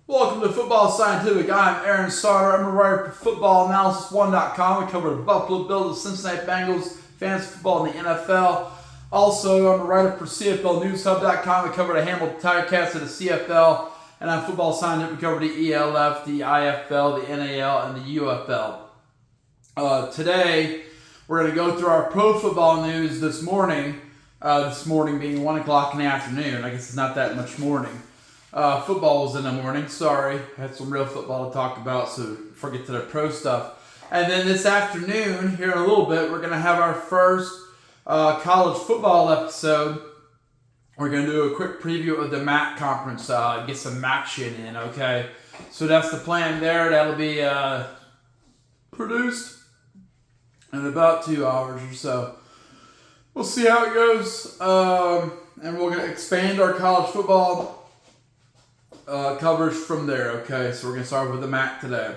Welcome to Football Scientific. I'm Aaron Sauter. I'm a writer for FootballAnalysisOne.com. We cover the Buffalo Bills, the Cincinnati Bengals, fantasy football, and the NFL. Also, I'm a writer for CFLNewsHub.com. We cover the Hamilton Ticats of the CFL. And on Football Scientific, we cover the ELF, the IFL, the NAL, and the UFL. Today, we're going to go through our pro football news this morning. This morning being 1 o'clock in the afternoon. I guess it's not that much morning. Football was in the morning. Sorry. Had some real football to talk about, so forget to the pro stuff. And then this afternoon, here in a little bit, we're going to have our first college football episode. We're going to do a quick preview of the MAC conference, get some action in, okay? So that's the plan there. That'll be produced in about 2 hours or so. We'll see how it goes. And we're going to expand our college football coverage from there, okay? So we're going to start with the MAC today.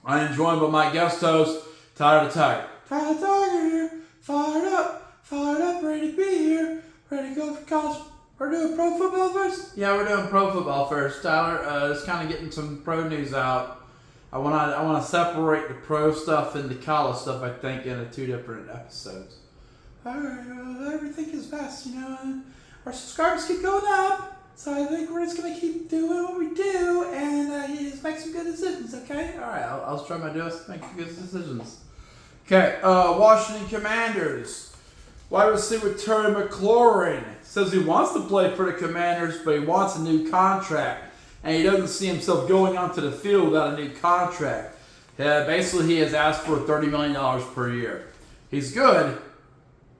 I am joined by my guest host, Tyler the Tiger. Tyler the Tiger here. Fired up, ready to be here. Ready to go for college. We're doing pro football first? Yeah, we're doing pro football first, Tyler. Just kind of getting some pro news out. I want to separate the pro stuff and the college stuff, I think, into 2 different episodes. Alright, well, everything is fast, you know. Our subscribers keep going up. So I think we're just going to keep doing what we do and just make some good decisions, okay? All right, I'll try my best to make good decisions. Okay, Washington Commanders. Wide receiver Terry McLaurin says he wants to play for the Commanders, but he wants a new contract. And he doesn't see himself going onto the field without a new contract. Basically, he has asked for $30 million per year. He's good.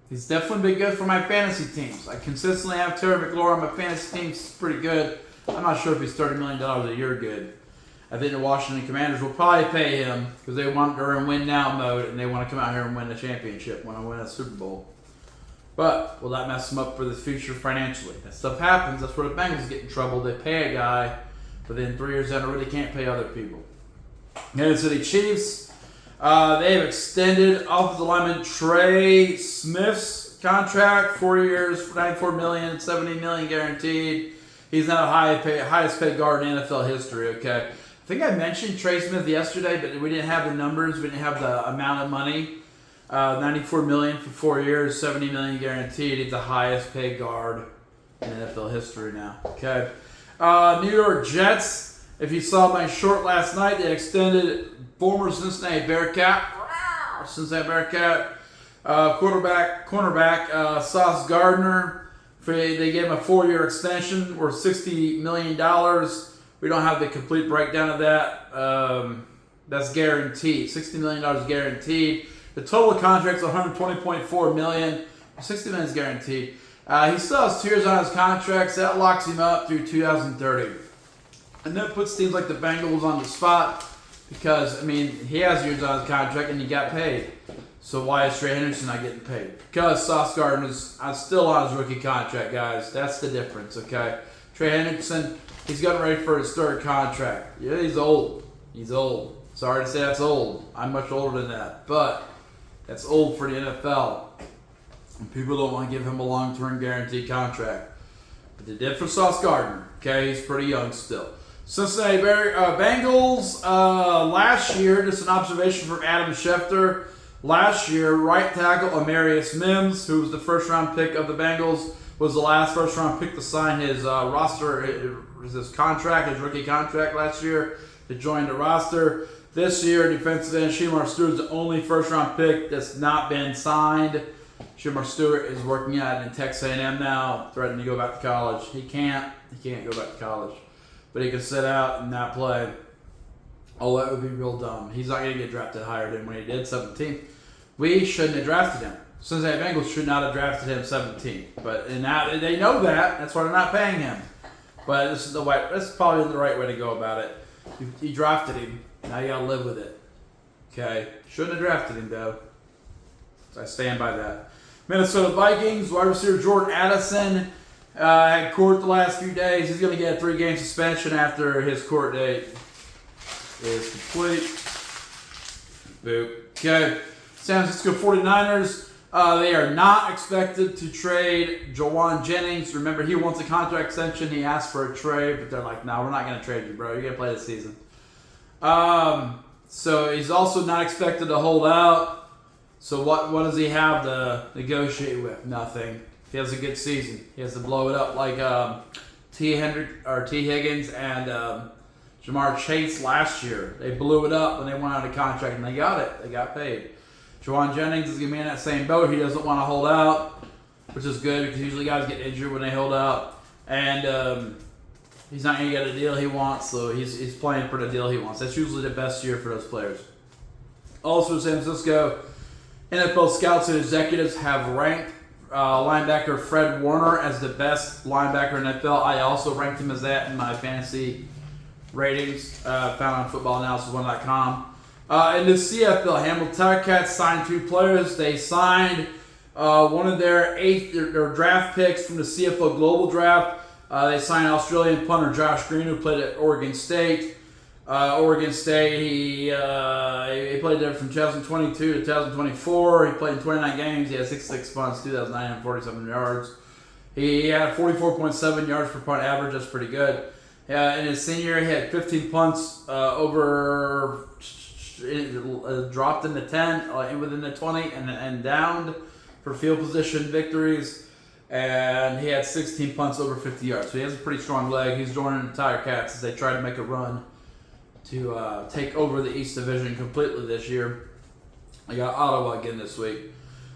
He's definitely been good for my fantasy teams. I consistently have Terry McLaurin on my fantasy teams. It's pretty good. I'm not sure if he's $30 million a year good. I think the Washington Commanders will probably pay him because they're in win-now mode and they want to come out here and win the championship, want to win a Super Bowl. But will that mess them up for the future financially? That stuff happens. That's where the Bengals get in trouble. They pay a guy, but then 3 years down the road, they can't pay other people. Kanasa City Chiefs. They have extended offensive lineman Trey Smith's contract, 4 years, $94 million, $70 million guaranteed. He's now the highest paid guard in NFL history, okay? I think I mentioned Trey Smith yesterday, but we didn't have the numbers. We didn't have the amount of money. $94 million for 4 years, $70 million guaranteed. He's the highest paid guard in NFL history now, okay? New York Jets, if you saw my short last night, they extended former Cincinnati Bearcat, cornerback Sauce Gardner. They gave him a 4-year extension worth $60 million. We don't have the complete breakdown of that. That's guaranteed. $60 million guaranteed. The total contract is $120.4 million. $60 million is guaranteed. He still has 2 years on his contract, so that locks him up through 2030. And that puts teams like the Bengals on the spot. Because, I mean, he has years on his contract and he got paid. So why is Trey Henderson not getting paid? Because Sauce Gardner is still on his rookie contract, guys. That's the difference, okay? Trey Henderson, he's getting ready for his 3rd contract. Yeah, he's old. He's old. Sorry to say that's old. I'm much older than that. But that's old for the NFL. And people don't want to give him a long-term guaranteed contract. But they did for Sauce Gardner. Okay, he's pretty young still. Cincinnati Bengals, last year, just an observation from Adam Schefter. Last year, right tackle Amarius Mims, who was the first-round pick of the Bengals, was the last first-round pick to sign his his contract, his rookie contract last year, to join the roster. This year, defensive end Shemar Stewart is the only first-round pick that's not been signed. Shemar Stewart is working out in Texas A&M now, threatening to go back to college. He can't go back to college. But he could sit out and not play. Oh, that would be real dumb. He's not going to get drafted higher than when he did, 17th. We shouldn't have drafted him. Cincinnati Bengals should not have drafted him 17th. But and now they know that. That's why they're not paying him. But this is probably the right way to go about it. You drafted him. Now you got to live with it. Okay? Shouldn't have drafted him, though. So I stand by that. Minnesota Vikings, wide receiver Jordan Addison. Had court the last few days. He's going to get a 3-game suspension after his court date is complete. Boop. Okay. San Francisco 49ers. They are not expected to trade Jawan Jennings. Remember, he wants a contract extension. He asked for a trade, but they're like, no, we're not going to trade you, bro. You're going to play this season. So he's also not expected to hold out. So what does he have to negotiate with? Nothing. If he has a good season, he has to blow it up like T. Higgins and Jamar Chase last year. They blew it up when they went out of contract, and they got it. They got paid. Jawan Jennings is going to be in that same boat. He doesn't want to hold out, which is good because usually guys get injured when they hold out. And he's not going to get a deal he wants, so he's playing for the deal he wants. That's usually the best year for those players. Also, San Francisco, NFL scouts and executives have ranked linebacker Fred Warner as the best linebacker in the NFL. I also ranked him as that in my fantasy ratings, found on footballanalysis1.com. In the CFL, Hamilton Ticats signed 2 players. They signed one of their draft picks from the CFL Global Draft. They signed Australian punter Josh Green, who played at Oregon State. Oregon State, he played there from 2022 to 2024. He played in 29 games. He had 66 punts, 2,947 yards. He had 44.7 yards per punt average. That's pretty good. In his senior year, he had 15 punts dropped in the 10, within the 20, and downed for field position victories. And he had 16 punts over 50 yards. So he has a pretty strong leg. He's joining the Tiger Cats as they try to make a run to take over the East Division completely this year. They got Ottawa again this week.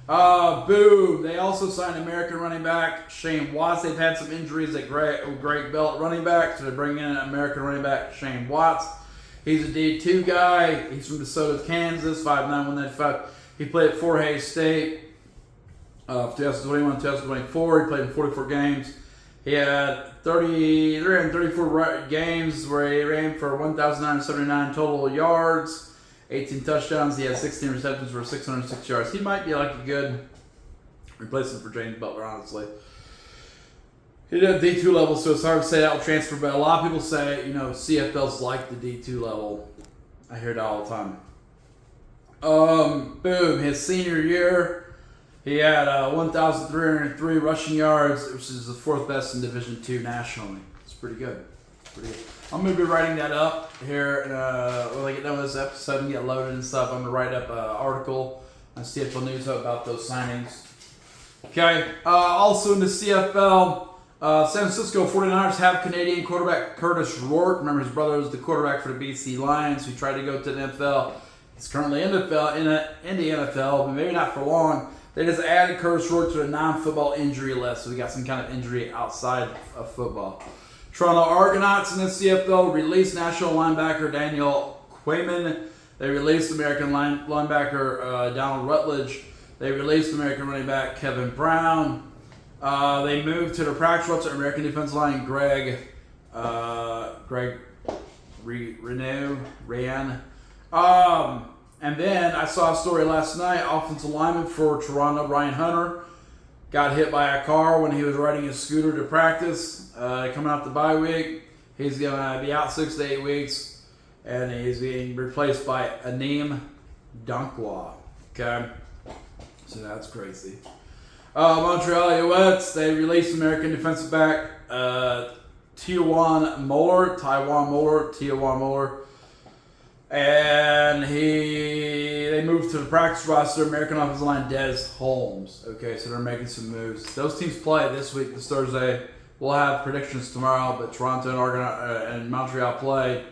Boom. They also signed American running back Shane Watts. They've had some injuries at Greg Bell at running back, so they're bringing in American running back Shane Watts. He's a D2 guy. He's from DeSoto, Kansas, 5'9", 195. He played at Fort Hays State 2021, 2024. He played in 44 games. He had 334 games where he ran for 1,979 total yards, 18 touchdowns. He had 16 receptions for 606 yards. He might be like a good replacement for James Butler, honestly. He did D2 level, so it's hard to say that will transfer, but a lot of people say, CFL's like the D2 level. I hear that all the time. Boom. His senior year, he had 1,303 rushing yards, which is the 4th best in Division II nationally. It's pretty good. I'm going to be writing that up here when I get done with this episode and get loaded and stuff. I'm going to write up an article on CFL News about those signings. Okay. Also in the CFL, San Francisco 49ers have Canadian quarterback Curtis Rourke. Remember, his brother was the quarterback for the BC Lions, who tried to go to the NFL. He's currently in the NFL, but maybe not for long. They just added Curtis Rourke to the non-football injury list, so we got some kind of injury outside of football. Toronto Argonauts in the CFL released national linebacker Daniel Quayman. They released American linebacker Donald Rutledge. They released American running back Kevin Brown. They moved to the practice squad to American defensive line Greg Ran. And then I saw a story last night. Offensive lineman for Toronto, Ryan Hunter, got hit by a car when he was riding his scooter to practice. Coming off the bye week, he's going to be out 6 to 8 weeks, and he's being replaced by Aneem Dunkwa. Okay, so that's crazy. Montreal Alouettes, they released American defensive back Taiwan Moeller, and they moved to the practice roster American offensive line Des Holmes. Okay, so they're making some moves. Those teams play this week, this Thursday. We'll have predictions tomorrow, but Toronto and Argonauts and Montreal play.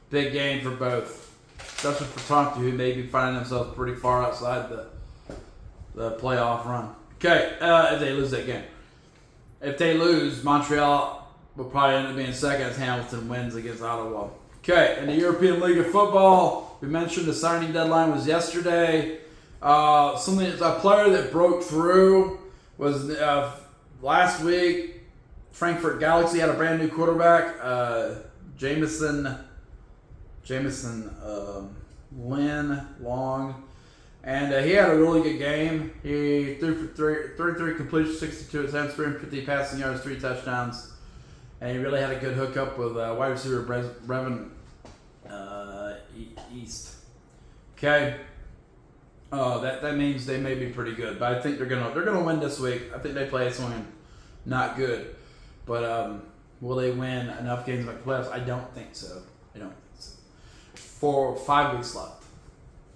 Big game for both, especially for Toronto, who may be finding themselves pretty far outside the playoff run. Okay, if they lose that game. If they lose, Montreal will probably end up being second as Hamilton wins against Ottawa. Okay, in the European League of Football, we mentioned the signing deadline was yesterday. A player that broke through was last week. Frankfurt Galaxy had a brand new quarterback, Jameson Lin Long. And he had a really good game. He threw for 33 completions, 62 attempts, 350 passing yards, 3 touchdowns. And he really had a good hookup with wide receiver Brevin East. Okay. that means they may be pretty good. But I think they're gonna win this week. I think they play someone not good, but will they win enough games to make the playoffs? I don't think so. 5 weeks left.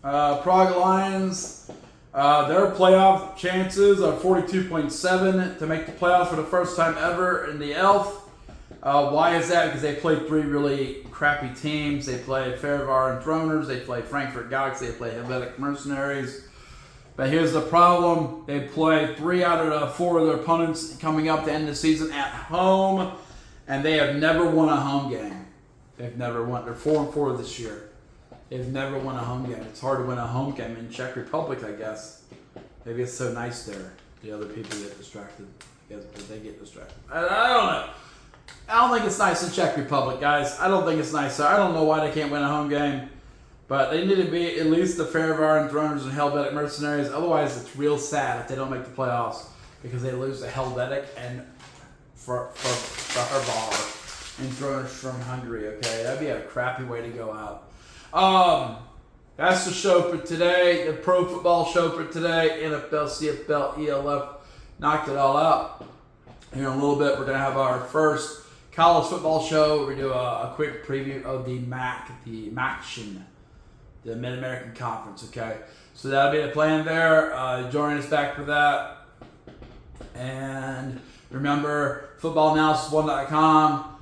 Prague Lions, their playoff chances are 42.7 to make the playoffs for the first time ever in the ELF. Why is that? Because they play 3 really crappy teams. They play Fairvar and Throners. They play Frankfurt Galaxy. They play Helvetic Mercenaries. But here's the problem. They play 3 out of the 4 of their opponents coming up to end the season at home. And they have never won a home game. They've never won. They're 4-4 this year. They've never won a home game. It's hard to win a home game in Czech Republic, I guess. Maybe it's so nice there. The other people get distracted. I guess they get distracted. I don't know. I don't think it's nice in Czech Republic, guys. I don't think it's nice there. I don't know why they can't win a home game. But they need to be at least the Fairvar and Throners and Helvetic Mercenaries. Otherwise, it's real sad if they don't make the playoffs because they lose to Helvetic and for Fairvar and Throners from Hungary, okay? That'd be a crappy way to go out. That's the show for today. The pro football show for today. NFL, CFL, ELF. Knocked it all out. Here in a little bit, we're going to have our first college football show. We do a quick preview of the MACtion, the Mid-American Conference, okay? So that'll be the plan there. Join us back for that. And remember, footballanalysis1.com.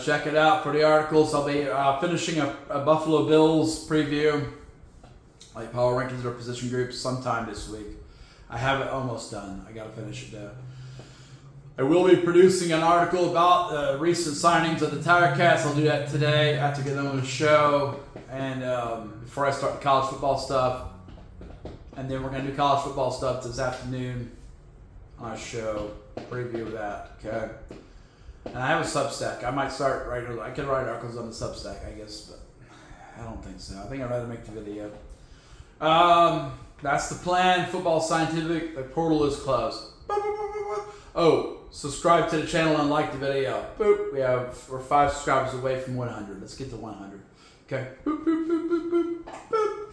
Check it out for the articles. I'll be finishing a Buffalo Bills preview, like power rankings or position groups, sometime this week. I have it almost done. I got to finish it though. I will be producing an article about the recent signings of the Tirecast. I'll do that today after getting on the show and before I start the college football stuff. And then we're going to do college football stuff this afternoon on a show. Preview of that, okay? And I have a Substack. I might start writing. I can write articles on the Substack, I guess, but I don't think so. I think I'd rather make the video. That's the plan. Football Scientific. The portal is closed. Oh, subscribe to the channel and like the video. Boop. We're 5 subscribers away from 100. Let's get to 100. Okay. Boop, boop, boop, boop, boop, boop.